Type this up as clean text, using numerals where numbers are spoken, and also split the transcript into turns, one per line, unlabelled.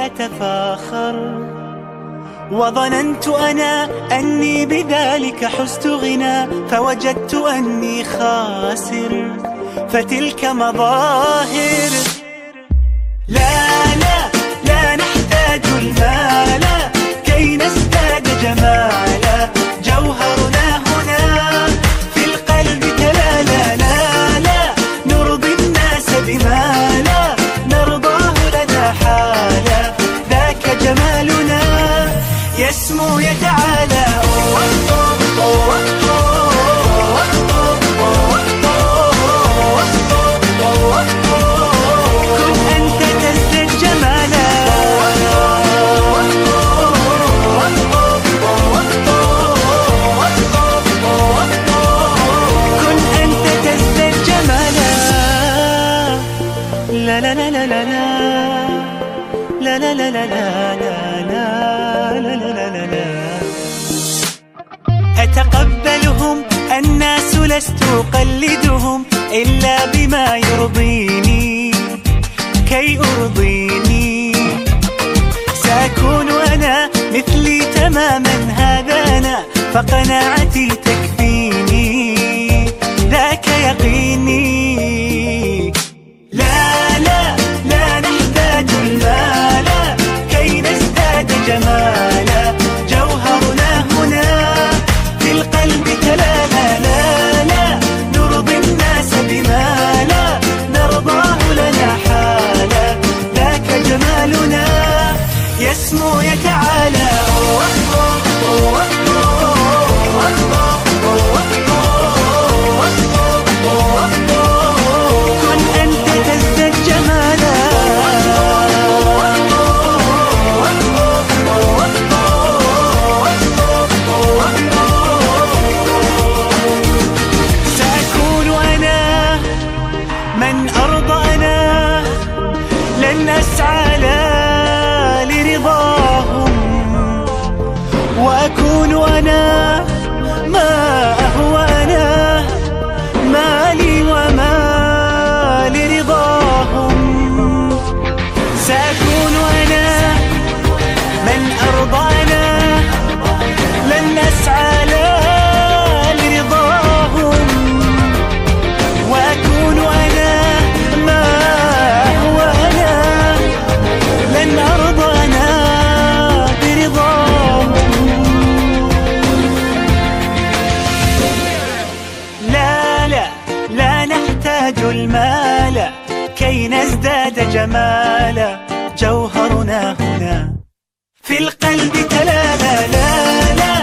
أتفاخر، وظننت أنا أني بذلك حزت غنى، فوجدت أني خاسر، فتلك مظاهر. لا لا لا نحتاج المال كي نزداد جمالا، جوهرنا هنا في القلب تلالا. لا لا نرضي الناس بما لا نرضاه لنا حالا، ذاك جمالنا يسمو يتعالى. لا لا لا لا لا لا لا لا لا لا لا لا لا لا. أتقبلهم الناس لست أقلدهم، إلا بما يرضيني كي أرضيني. سأكون أنا مثلي تماما، هذا أنا فقناعتي تكفيني، ذاك يقيني. لا لا لا نحتاج المال كي نزداد جمالا، جوهرنا هنا في القلب تلالا. لا لا نرضي الناس بما لا نرضاه لنا حالا، ذاك جمالنا يسمو يتعالى. من أرضانا لن أسعى لا لرضاهم، وأكون أنا ما أهوى أنا، مالي وما لرضاهم. سأكون أنا من أرضانا لن أسعى لا لرضاهم، وأكون أنا المال كي نزداد جمالا، جوهرنا هنا في القلب تلالا. لا لا